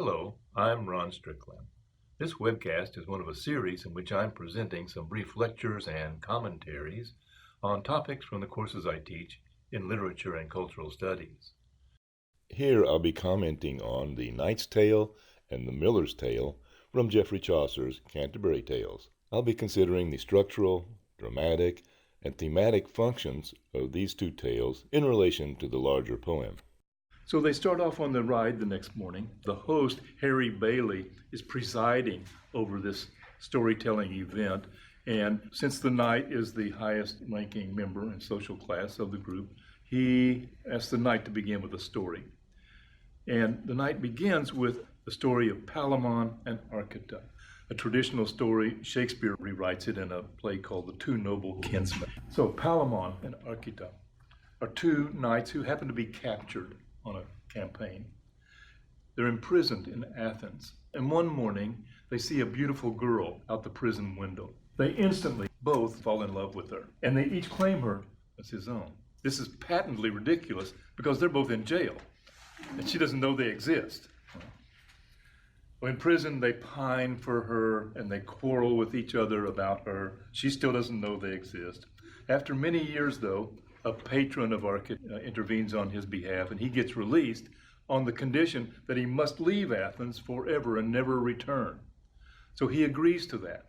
Hello, I'm Ron Strickland. This webcast is one of a series in which I'm presenting some brief lectures and commentaries on topics from the courses I teach in literature and cultural studies. Here I'll be commenting on The Knight's Tale and The Miller's Tale from Geoffrey Chaucer's Canterbury Tales. I'll be considering the structural, dramatic, and thematic functions of these two tales in relation to the larger poem. So they start off on the ride the next morning. The host, Harry Bailey, is presiding over this storytelling event. And since the knight is the highest ranking member and social class of the group, he asks the knight to begin with a story. And the night begins with the story of Palamon and Arcite, a traditional story. Shakespeare rewrites it in a play called The Two Noble Kinsmen. So Palamon and Arcite are two knights who happen to be captured on a campaign. They're imprisoned in Athens. And one morning, they see a beautiful girl out the prison window. They instantly both fall in love with her, and they each claim her as his own. This is patently ridiculous because they're both in jail, and she doesn't know they exist. Well, in prison, they pine for her, and they quarrel with each other about her. She still doesn't know they exist. After many years, though, a patron of Arcite intervenes on his behalf, and he gets released on the condition that he must leave Athens forever and never return. So he agrees to that,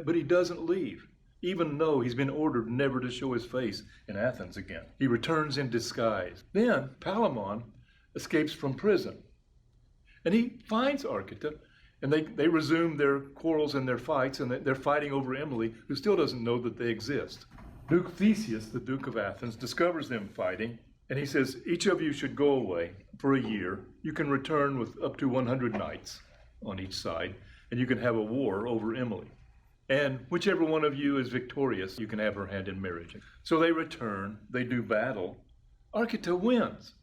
but he doesn't leave, even though he's been ordered never to show his face in Athens again. He returns in disguise. Then Palamon escapes from prison, and he finds Arcite, and they resume their quarrels and their fights, and they're fighting over Emilye, who still doesn't know that they exist. Duke Theseus, the Duke of Athens, discovers them fighting, and he says, each of you should go away for a year. You can return with up to 100 knights on each side, and you can have a war over Emilye. And whichever one of you is victorious, you can have her hand in marriage. So they return, they do battle. Arcite wins.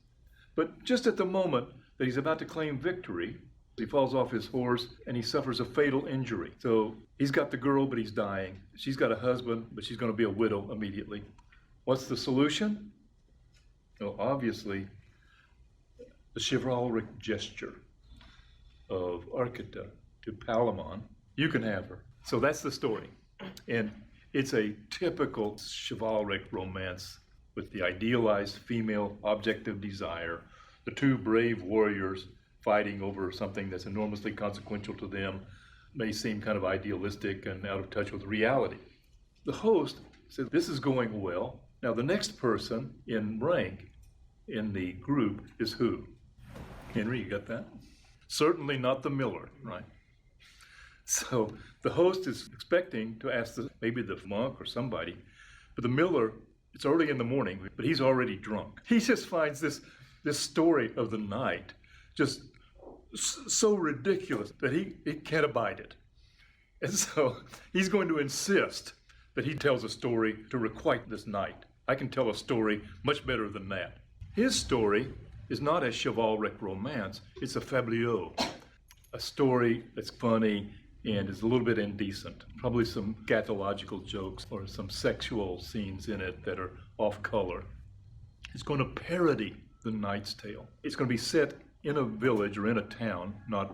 But just at the moment that he's about to claim victory, he falls off his horse and he suffers a fatal injury. So he's got the girl, but he's dying. She's got a husband, but she's going to be a widow immediately. What's the solution? Well, obviously, the chivalric gesture of Arcite to Palamon. You can have her. So that's the story. And it's a typical chivalric romance with the idealized female object of desire, the two brave warriors fighting over something that's enormously consequential to them, may seem kind of idealistic and out of touch with reality. The host says, this is going well. Now the next person in rank in the group is who? Henry, you got that? Certainly not the miller, right? So the host is expecting to ask maybe the monk or somebody, but the miller, it's early in the morning, but he's already drunk. He just finds this story of the night just so ridiculous that he can't abide it. And so he's going to insist that he tells a story to requite this night. I can tell a story much better than that. His story is not a chivalric romance, it's a fabliau, a story that's funny and is a little bit indecent. Probably some scatological jokes or some sexual scenes in it that are off color. It's going to parody The Knight's Tale. It's going to be set in a village or in a town, not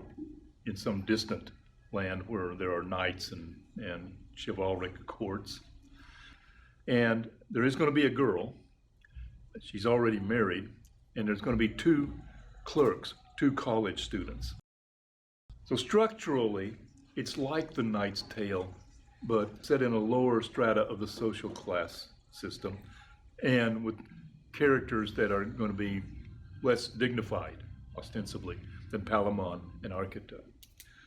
in some distant land where there are knights and chivalric courts. And there is going to be a girl. She's already married, and there's going to be two clerks, two college students. So structurally, it's like The Knight's Tale, but set in a lower strata of the social class system, and with characters that are going to be less dignified, ostensibly, than Palamon and Arcite.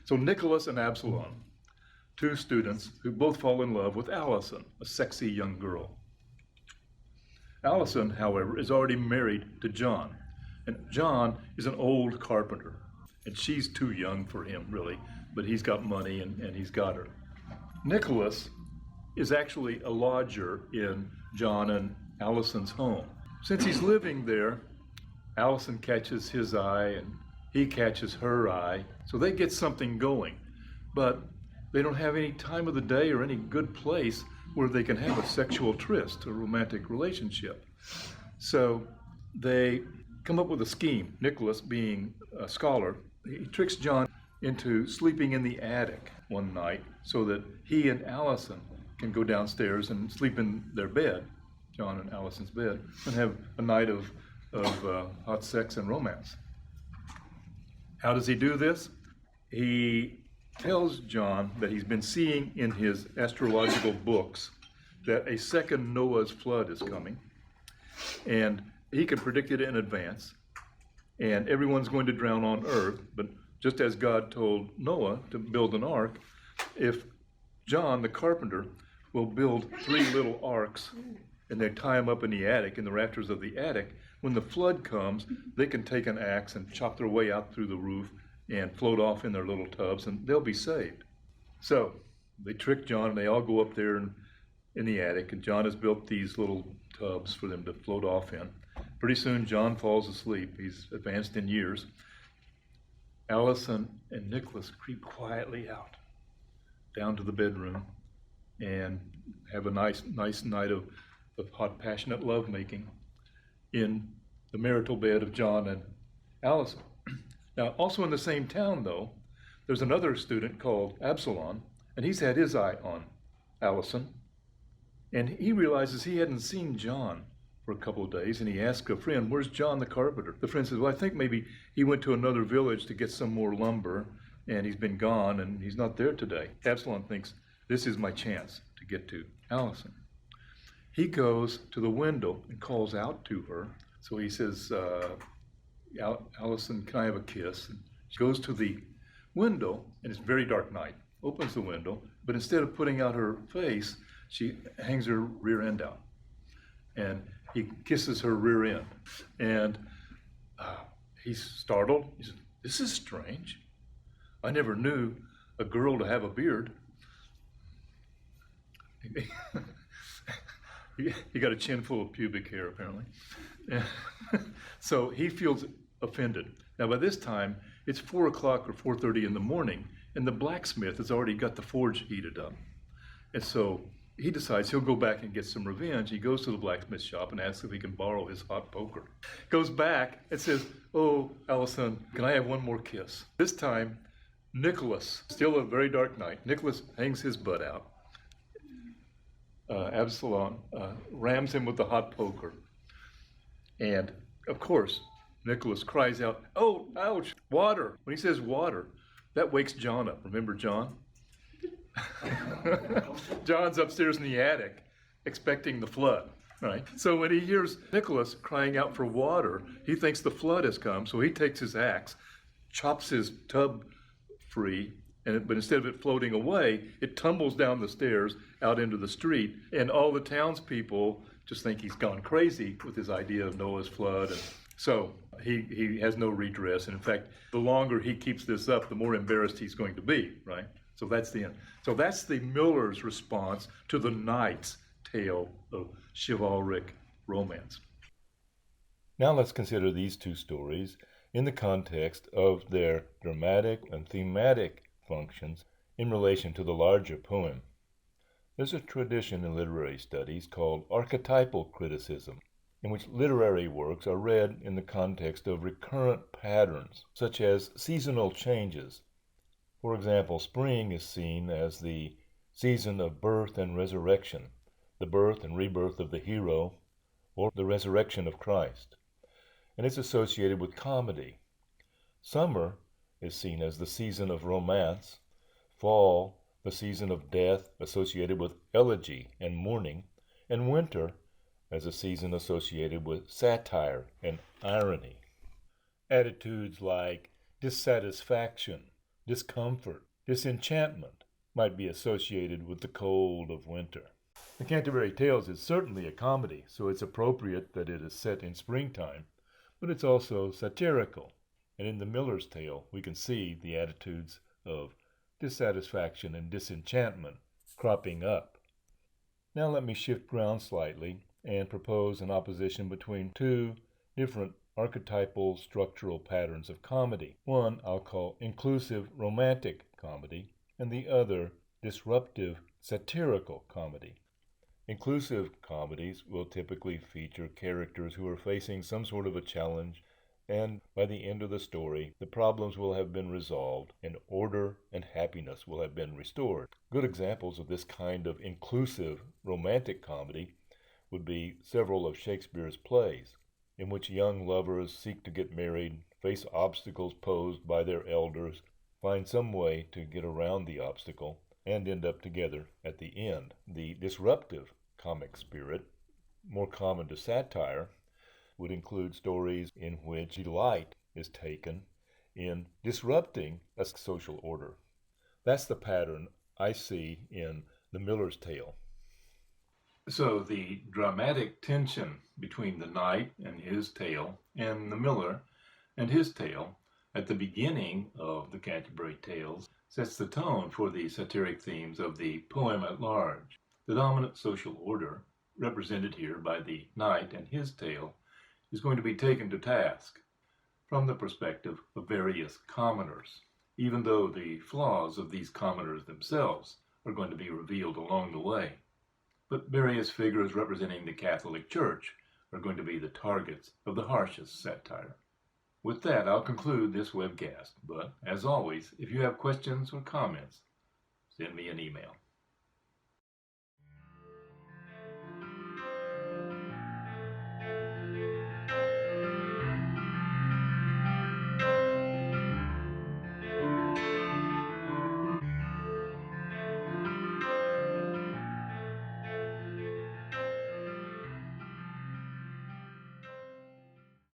So Nicholas and Absolon, two students who both fall in love with Alisoun, a sexy young girl. Alisoun, however, is already married to John, and John is an old carpenter, and she's too young for him, really, but he's got money and he's got her. Nicholas is actually a lodger in John and Alisoun's home. Since he's living there, Alisoun catches his eye and he catches her eye, so they get something going, but they don't have any time of the day or any good place where they can have a sexual tryst, a romantic relationship. So they come up with a scheme. Nicholas, being a scholar, he tricks John into sleeping in the attic one night so that he and Alisoun can go downstairs and sleep in their bed, John and Alisoun's bed, and have a night of hot sex and romance. How does he do this? He tells John that he's been seeing in his astrological books that a second Noah's flood is coming, and he can predict it in advance, and everyone's going to drown on earth, but just as God told Noah to build an ark, if John, the carpenter, will build 3 little arks, and they tie them up in the attic, in the rafters of the attic, when the flood comes, they can take an axe and chop their way out through the roof and float off in their little tubs, and they'll be saved. So they trick John, and they all go up there in the attic, and John has built these little tubs for them to float off in. Pretty soon, John falls asleep. He's advanced in years. Alisoun and Nicholas creep quietly out, down to the bedroom, and have a nice night of hot, passionate lovemaking in the marital bed of John and Alisoun. Now, also in the same town, though, there's another student called Absolon, and he's had his eye on Alisoun, and he realizes he hadn't seen John for a couple of days, and he asks a friend, "Where's John the carpenter?" The friend says, "Well, I think maybe he went to another village to get some more lumber, and he's been gone, and he's not there today." Absolon thinks, this is my chance to get to Alisoun. He goes to the window and calls out to her. So he says, "Alisoun, can I have a kiss?" And she goes to the window, and it's a very dark night, opens the window, but instead of putting out her face, she hangs her rear end out. And he kisses her rear end. And he's startled. He says, "This is strange. I never knew a girl to have a beard." He got a chin full of pubic hair, apparently. So he feels offended. Now, by this time, it's 4 o'clock or 4:30 in the morning, and the blacksmith has already got the forge heated up. And so he decides he'll go back and get some revenge. He goes to the blacksmith shop and asks if he can borrow his hot poker. Goes back and says, "Oh, Alisoun, can I have one more kiss?" This time, Nicholas, still a very dark night, Nicholas hangs his butt out. Absolon rams him with the hot poker. And, of course, Nicholas cries out, "Oh, ouch, water." When he says water, that wakes John up. Remember John? John's upstairs in the attic expecting the flood, right? So when he hears Nicholas crying out for water, he thinks the flood has come, so he takes his axe, chops his tub free, but instead of it floating away, it tumbles down the stairs out into the street, and all the townspeople just think he's gone crazy with his idea of Noah's flood. And so he has no redress, and in fact, the longer he keeps this up, the more embarrassed he's going to be, right? So that's the end. So that's the miller's response to the knight's tale of chivalric romance. Now let's consider these 2 stories in the context of their dramatic and thematic functions in relation to the larger poem. There's a tradition in literary studies called archetypal criticism, in which literary works are read in the context of recurrent patterns, such as seasonal changes. For example, spring is seen as the season of birth and resurrection, the birth and rebirth of the hero, or the resurrection of Christ, and it's associated with comedy. Summer is seen as the season of romance, fall, the season of death associated with elegy and mourning, and winter as a season associated with satire and irony. Attitudes like dissatisfaction, discomfort, disenchantment might be associated with the cold of winter. The Canterbury Tales is certainly a comedy, so it's appropriate that it is set in springtime, but it's also satirical. And in the Miller's Tale, we can see the attitudes of dissatisfaction and disenchantment cropping up. Now let me shift ground slightly and propose an opposition between 2 different archetypal structural patterns of comedy. One I'll call inclusive romantic comedy, and the other disruptive satirical comedy. Inclusive comedies will typically feature characters who are facing some sort of a challenge and by the end of the story, the problems will have been resolved, and order and happiness will have been restored. Good examples of this kind of inclusive romantic comedy would be several of Shakespeare's plays, in which young lovers seek to get married, face obstacles posed by their elders, find some way to get around the obstacle, and end up together at the end. The disruptive comic spirit, more common to satire, would include stories in which delight is taken in disrupting a social order. That's the pattern I see in The Miller's Tale. So the dramatic tension between the knight and his tale and the miller and his tale at the beginning of the Canterbury Tales sets the tone for the satiric themes of the poem at large. The dominant social order, represented here by the knight and his tale, is going to be taken to task from the perspective of various commoners, even though the flaws of these commoners themselves are going to be revealed along the way. But various figures representing the Catholic Church are going to be the targets of the harshest satire. With that, I'll conclude this webcast, but as always, if you have questions or comments, send me an email.